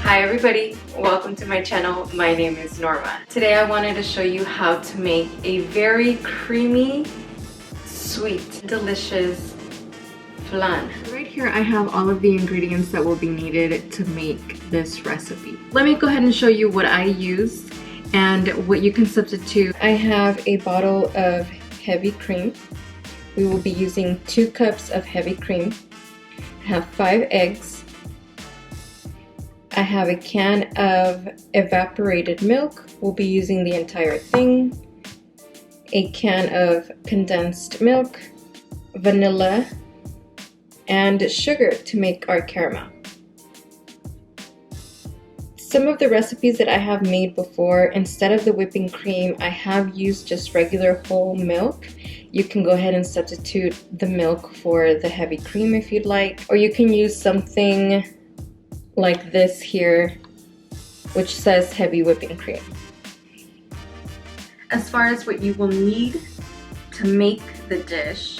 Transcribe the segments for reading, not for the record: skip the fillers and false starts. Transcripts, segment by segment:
Hi everybody, welcome to my channel. My name is Norma. Today I wanted to show you how to make a very creamy, sweet, delicious flan. Right here I have all of the ingredients that will be needed to make this recipe. Let me go ahead and show you what I use and what you can substitute. I have a bottle of heavy cream. We will be using 2 cups of heavy cream. I have 5 eggs. I have a can of evaporated milk. We'll be using the entire thing. A can of condensed milk, vanilla, and sugar to make our caramel. Some of the recipes that I have made before, instead of the whipping cream, I have used just regular whole milk. You can go ahead and substitute the milk for the heavy cream if you'd like, or you can use something like this here, which says heavy whipping cream. As far as what you will need to make the dish,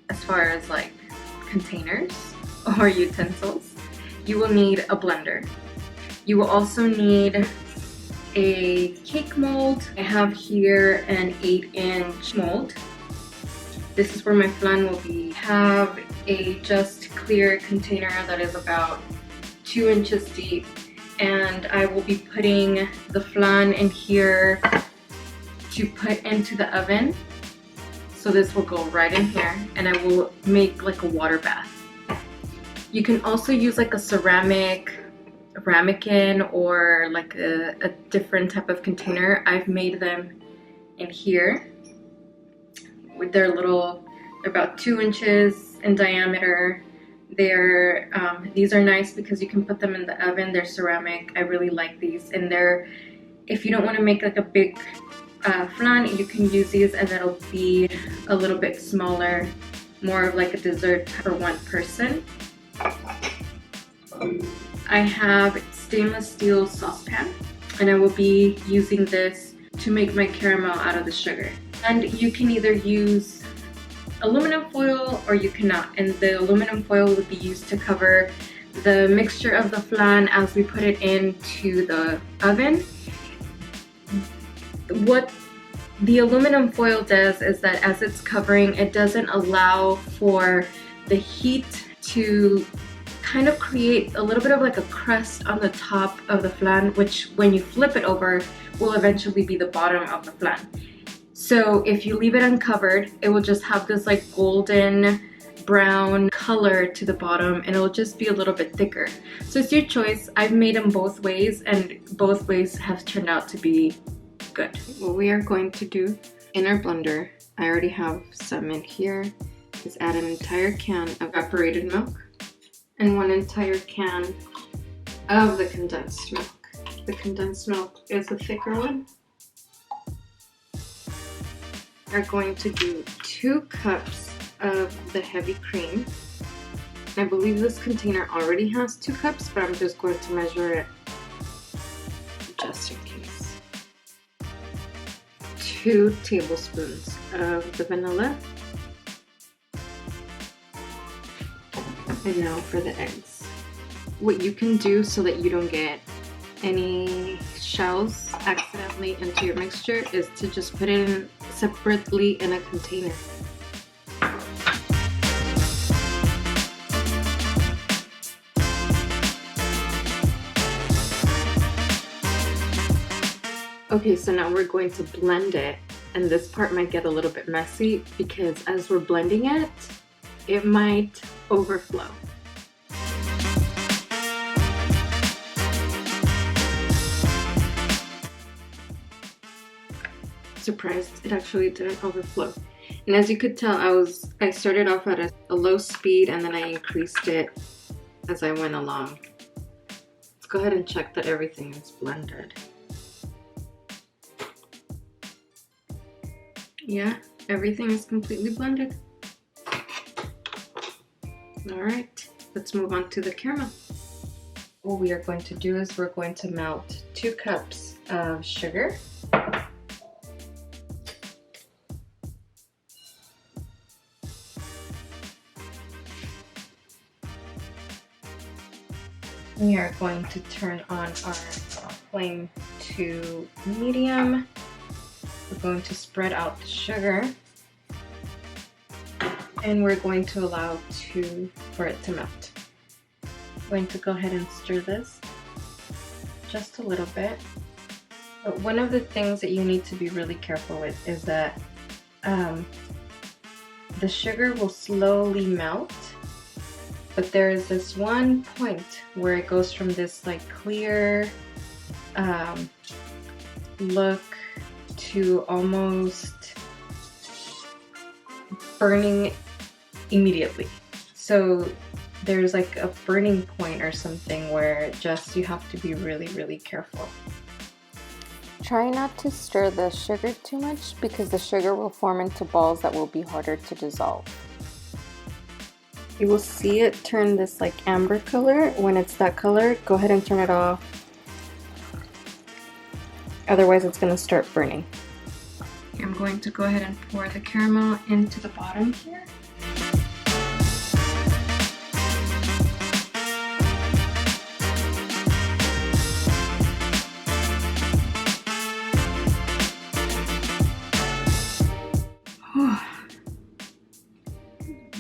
as far as like containers or utensils, you will need a blender. You will also need a cake mold. I have here an 8-inch mold. This is where my flan will be. I have a just clear container that is about 2 inches deep, and I will be putting the flan in here to put into the oven. So this will go right in here and I will make like a water bath. You can also use like a ceramic ramekin or like a different type of container. I've made them in here. They're about 2 inches in diameter. These are nice because you can put them in the oven. They're ceramic. I really like these, and if you don't want to make like a big flan, you can use these and it'll be a little bit smaller, more of like a dessert for one person. I have stainless steel saucepan, and I will be using this to make my caramel out of the sugar. And you can either use aluminum foil or you cannot, and the aluminum foil would be used to cover the mixture of the flan as we put it into the oven. What the aluminum foil does is that as it's covering, it doesn't allow for the heat to kind of create a little bit of like a crust on the top of the flan, which when you flip it over will eventually be the bottom of the flan. So if you leave it uncovered, it will just have this like golden brown color to the bottom, and it'll just be a little bit thicker. So it's your choice. I've made them both ways, and both ways have turned out to be good. What we are going to do in our blender, I already have some in here, is add an entire can of evaporated milk and 1 entire can of the condensed milk. The condensed milk is the thicker one. Are going to do 2 cups of the heavy cream. I believe this container already has 2 cups, but I'm just going to measure it just in case. 2 tablespoons of the vanilla. And now for the eggs. What you can do so that you don't get any shells accidentally into your mixture is to just put it in separately in a container. Okay, so now we're going to blend it, and this part might get a little bit messy because as we're blending it, it might overflow. Surprised it actually didn't overflow. And as you could tell, I started off at a low speed and then I increased it as I went along. Let's go ahead and check that everything is blended. Yeah, everything is completely blended. Alright, let's move on to the caramel. What we are going to do is we're going to melt 2 cups of sugar. We are going to turn on our flame to medium. We're going to spread out the sugar, and we're going to allow for it to melt. I'm going to go ahead and stir this just a little bit. But one of the things that you need to be really careful with is that the sugar will slowly melt, but there is this one point where it goes from this like clear look to almost burning immediately. So there's like a burning point or something where just you have to be really, really careful. Try not to stir the sugar too much because the sugar will form into balls that will be harder to dissolve. You will see it turn this like amber color. When it's that color, go ahead and turn it off. Otherwise it's going to start burning. I'm going to go ahead and pour the caramel into the bottom here.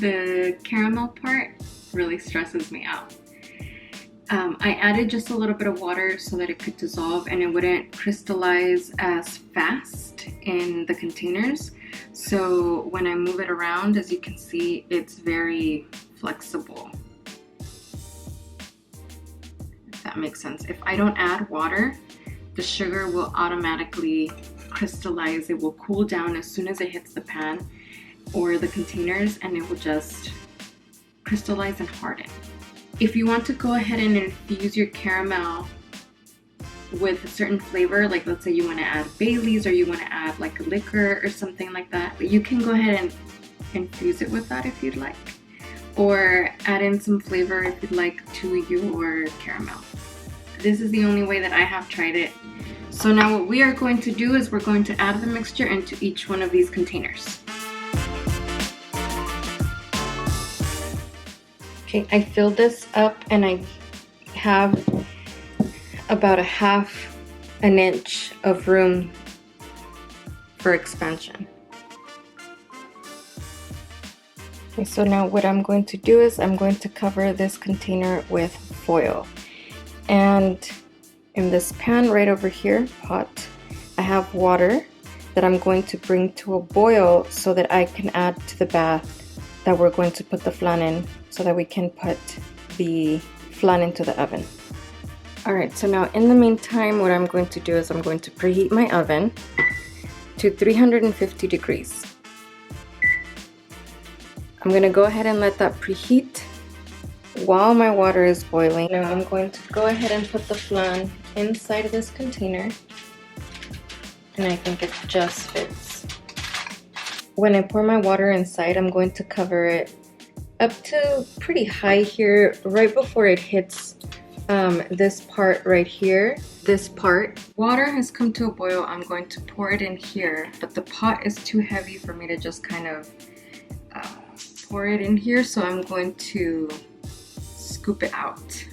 The caramel part really stresses me out. I added just a little bit of water so that it could dissolve and it wouldn't crystallize as fast in the containers. So when I move it around, as you can see, it's very flexible. If that makes sense. If I don't add water, the sugar will automatically crystallize. It will cool down as soon as it hits the pan or the containers, and it will just crystallize and harden. If you want to go ahead and infuse your caramel with a certain flavor, like let's say you want to add Baileys or you want to add like a liquor or something like that, you can go ahead and infuse it with that if you'd like, or add in some flavor if you'd like to your caramel. This is the only way that I have tried it. So now what we are going to do is we're going to add the mixture into each one of these containers. Okay, I filled this up and I have about 1/2 an inch of room for expansion. Okay, so now what I'm going to do is I'm going to cover this container with foil. And in this pan right over here, pot, I have water that I'm going to bring to a boil so that I can add to the bath that we're going to put the flan in, so that we can put the flan into the oven. Alright, so now in the meantime, what I'm going to do is I'm going to preheat my oven to 350 degrees. I'm going to go ahead and let that preheat while my water is boiling. Now I'm going to go ahead and put the flan inside of this container, and I think it just fits. When I pour my water inside, I'm going to cover it up to pretty high here, right before it hits this part right here. This part. Water has come to a boil. I'm going to pour it in here, but the pot is too heavy for me to just kind of pour it in here, so I'm going to scoop it out.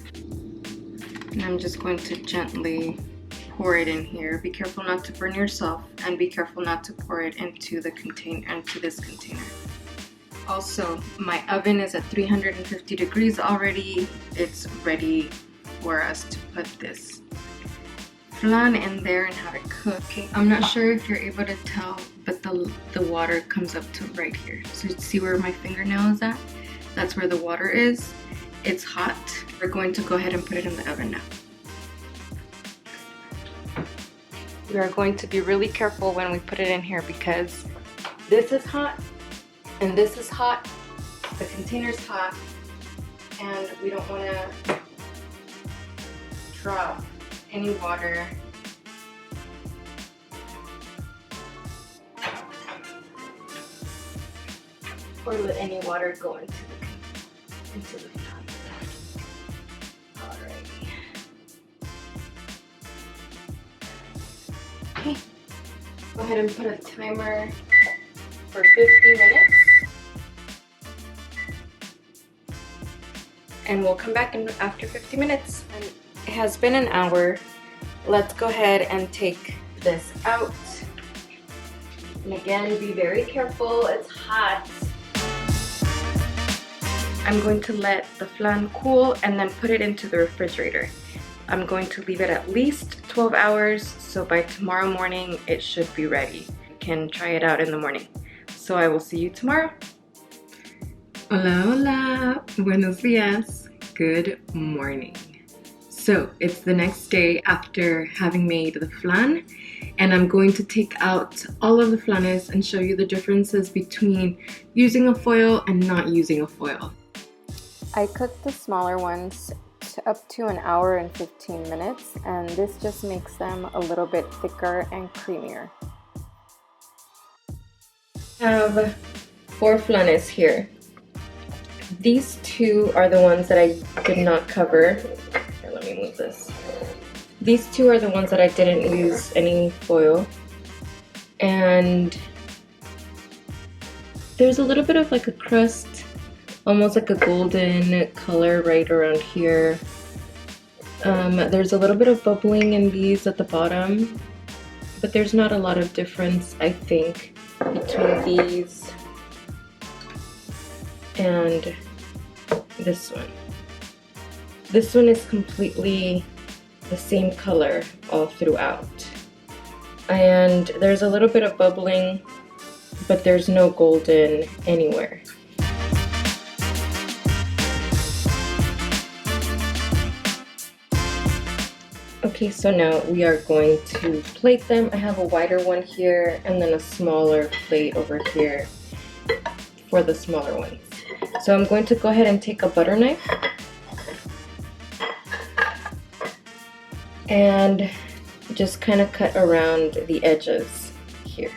And I'm just going to gently pour it in here. Be careful not to burn yourself, and be careful not to pour it into the this container. Also, my oven is at 350 degrees already. It's ready for us to put this flan in there and have it cook. Okay, I'm not sure if you're able to tell, but the water comes up to right here. So you see where my fingernail is at? That's where the water is. It's hot. We're going to go ahead and put it in the oven now. We are going to be really careful when we put it in here because this is hot and this is hot. The container's hot, and we don't want to drop any water or let any water go into the pan. Alrighty. Okay, go ahead and put a timer for 50 minutes. and we'll come back in after 50 minutes. And it has been an hour. Let's go ahead and take this out. And again, be very careful, it's hot. I'm going to let the flan cool and then put it into the refrigerator. I'm going to leave it at least 12 hours, so by tomorrow morning it should be ready. You can try it out in the morning. So I will see you tomorrow. Hola, hola, buenos días, good morning. So it's the next day after having made the flan, and I'm going to take out all of the flanes and show you the differences between using a foil and not using a foil. I cooked the smaller ones up to an hour and 15 minutes, and this just makes them a little bit thicker and creamier. I have 4 flanes here. These 2 are the ones that I did not cover. Here, let me move this. These 2 are the ones that I didn't use any foil. And there's a little bit of like a crust, almost like a golden color right around here. There's a little bit of bubbling in these at the bottom, but there's not a lot of difference, I think, between these and this one. This one is completely the same color all throughout. And there's a little bit of bubbling, but there's no golden anywhere. Okay, so now we are going to plate them. I have a wider one here and then a smaller plate over here for the smaller ones. So I'm going to go ahead and take a butter knife and just kind of cut around the edges here.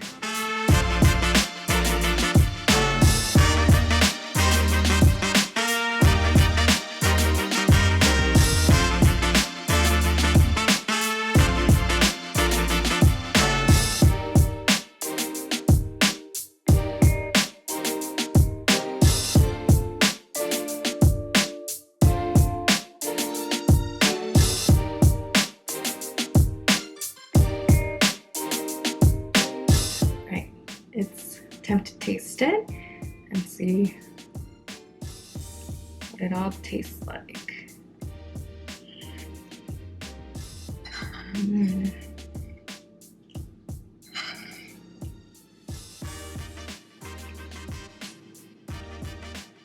It's time to taste it and see what it all tastes like.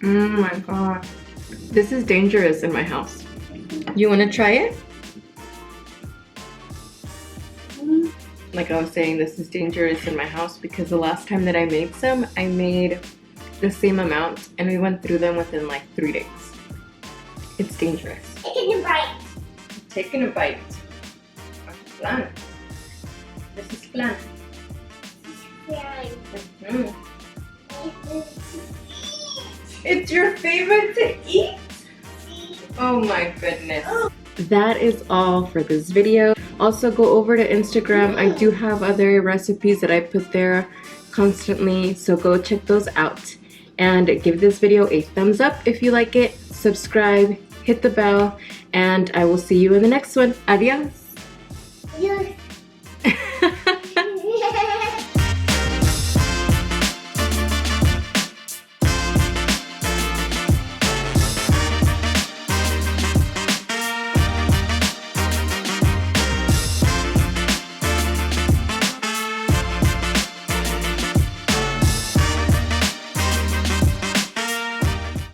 Oh my god. This is dangerous in my house. You want to try it? Like I was saying, this is dangerous in my house because the last time that I made some, I made the same amount and we went through them within like 3 days. It's dangerous. Taking a bite. Taking a bite. Flan. This is flan. Flan. It's your favorite to eat? Oh my goodness. That is all for this video. Also go over to Instagram. I do have other recipes that I put there constantly, so go check those out. And give this video a thumbs up if you like it, subscribe, hit the bell, and I will see you in the next one. Adios!